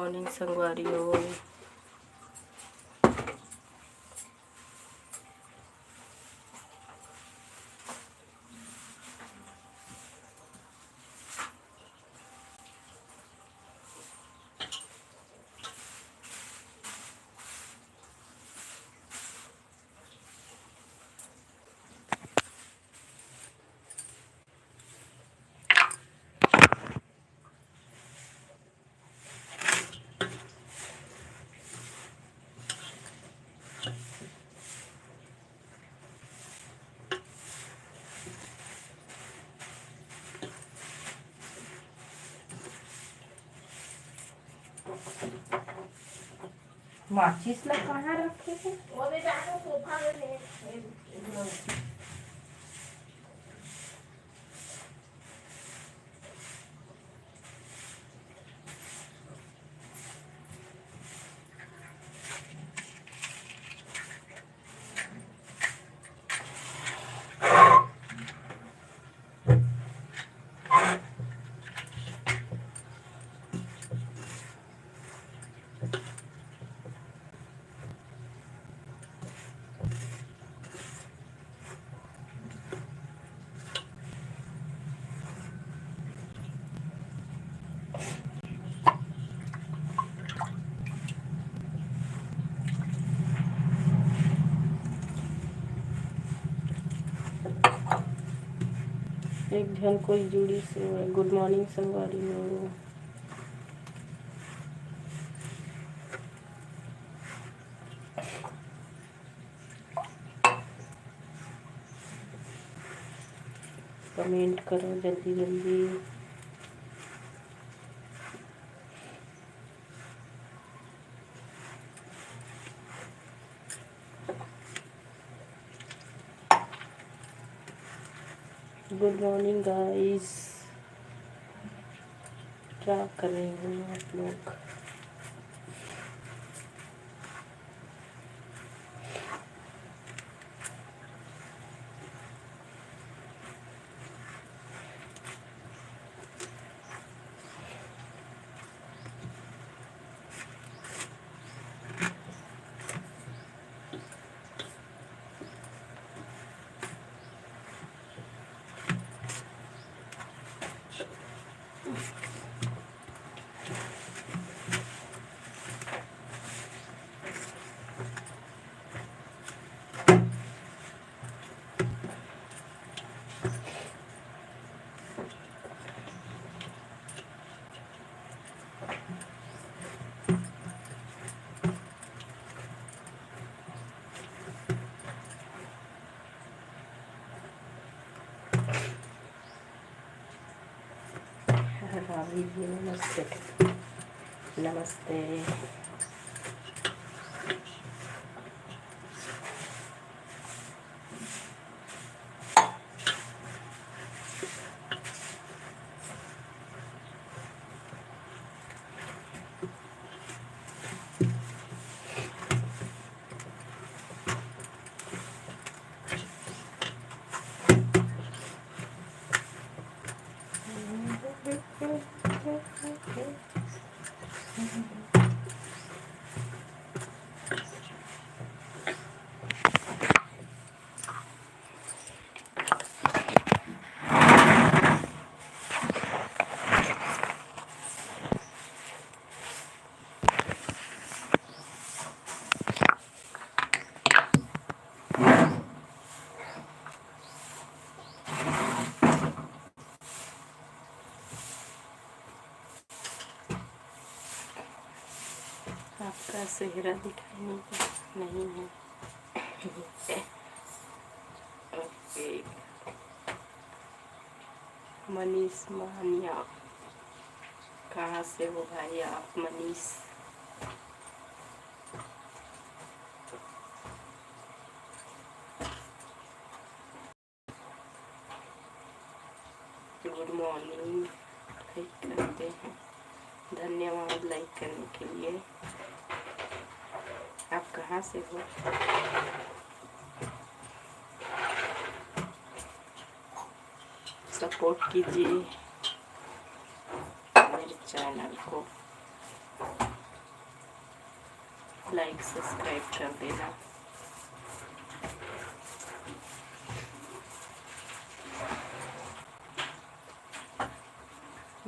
Morning संगवारियों। माचिस ला कहाँ रखे थे? एक जन कोई जुड़ी से गुड मॉर्निंग संगवारियों। कमेंट करो जल्दी जल्दी। गुड मॉर्निंग गाइस, क्या कर रहे हो आप लोग? भाभी जी नमस्ते। नमस्ते। आपका चेहरा दिखाई नहीं है। ओके। मनीष मानिया, कहाँ से हो भाई आप मनीष? Good morning. लाइक करते हैं, धन्यवाद लाइक करने के लिए। आप कहाँ से हो? सपोर्ट कीजिए मेरे चैनल को। लाइक सब्सक्राइब कर देना।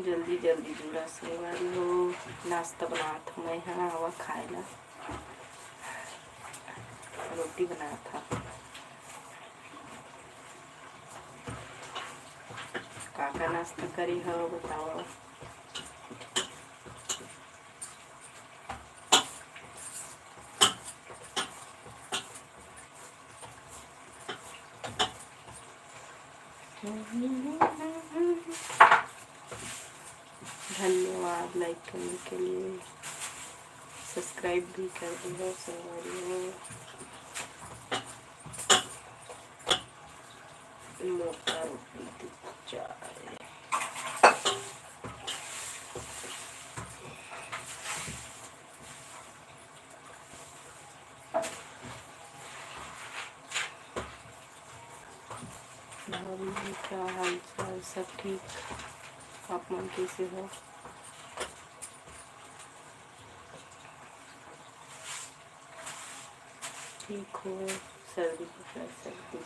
जल्दी जल्दी जुड़ा सेवारी हो। नाश्ता बना था मैं, हाँ हवा खाएला रोटी बनाया था। काका नाश्ता करी हो बताओ। धन्यवाद लाइक करने के लिए, सब्सक्राइब भी कर दिया सवारी। मोटा रोटी चाय। क्या हाल चाल, सब ठीक? आप मन कैसे हो? ठीक हो? सर्दी बुखार सर्दी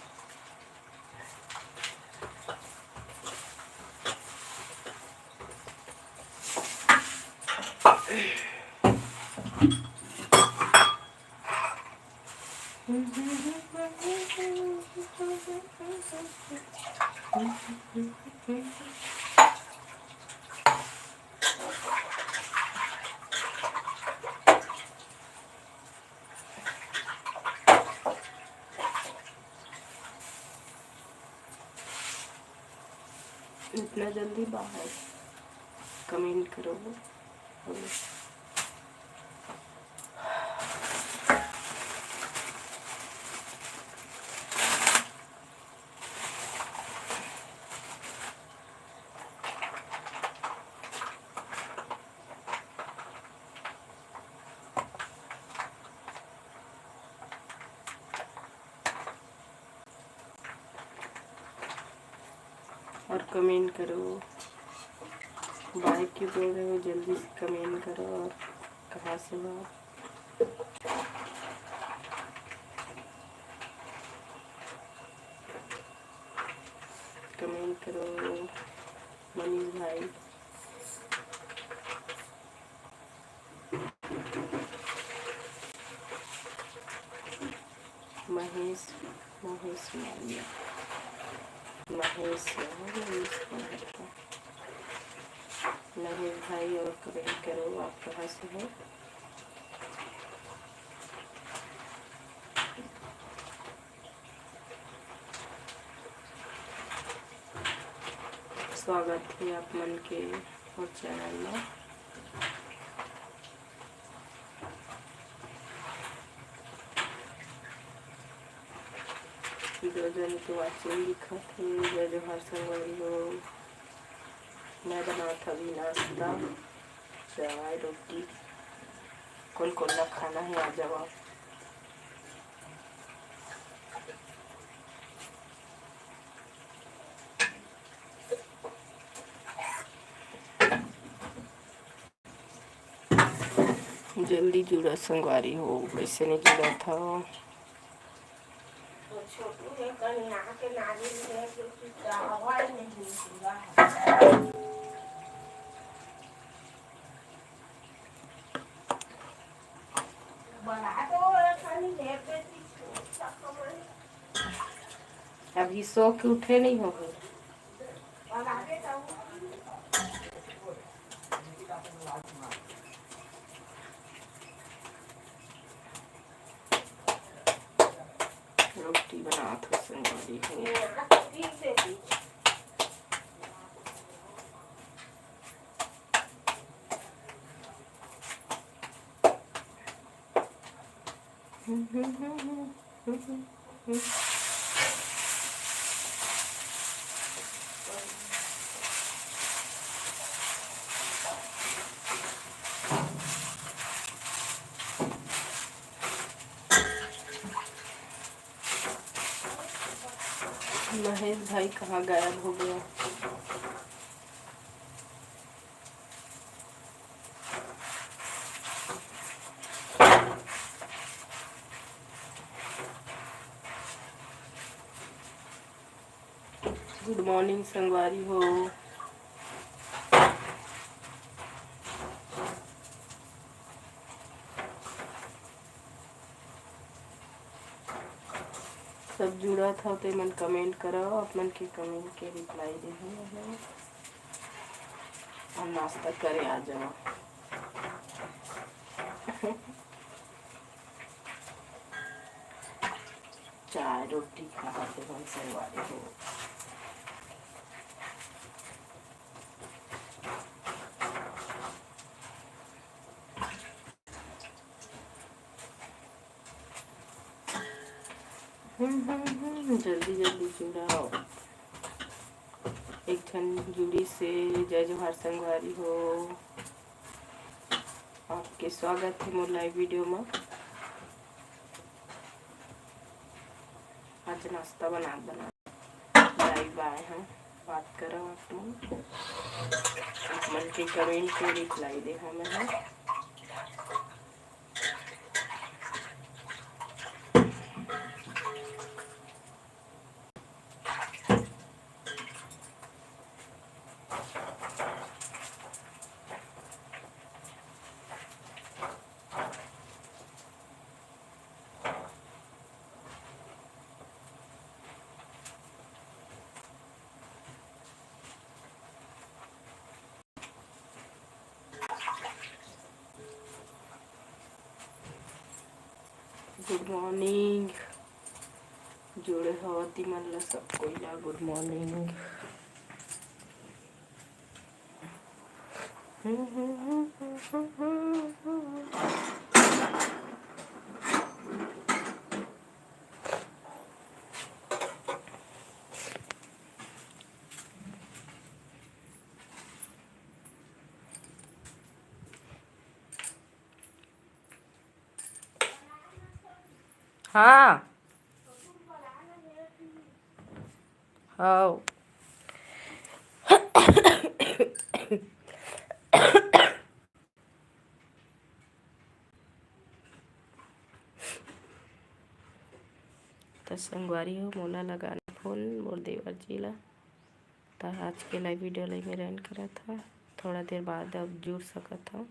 इतना जल्दी बाहर कमेंट करो। और कमेंट करो। बाय क्यों बोल रहे हो? जल्दी से कमेंट करो। और कहाँ से हो आप? कमेंट करो मनीष भाई। महेश महेश मालिया महेश महेश भाई। और कमेंट करो आप कहाँ से हो? स्वागत है आप मन के और चैनल में। दो जन तो वाचिंग लिखा थे। जय जोहार संगवारी हो। मैं बना था अभी नाश्ता, चाय रोटी। कौन कौन ना खाना है आ जाओ आप। जल्दी जुड़ा संगवारी हो, कैसे नहीं जुड़ा था? अभी सो के उठे नहीं हो गए? रोटी बना तो संगवारी हो। महेश भाई कहाँ गायब हो गया? गुड मॉर्निंग संगवारी हो। सब जुड़ा था तो मन कमेंट करो, आप मन के कमेंट के रिप्लाई दे और नाश्ता करे आ जाओ। चाय रोटी खाते हम संगवारी हो। जल्दी जल्दी जुड़ाओ। एक ठन जुड़ी से जय जोहार संगवारी हो। आपके स्वागत है मोर लाइव वीडियो में। आज नाश्ता बना लाइव आए हैं, बात करो आप मन के कमेंट के रिप्लाई दे हमें। गुड मॉर्निंग जोड़े हवती मन ला सब कोई ला गुड मॉर्निंग। हाँ हाँ तो संगवारी हो मोला लगाना फोन मोर देवर जी ला। तो आज के लाइव वीडियो ला मेरा एंड करा था। थोड़ा देर बाद अब जुड़ सकत था।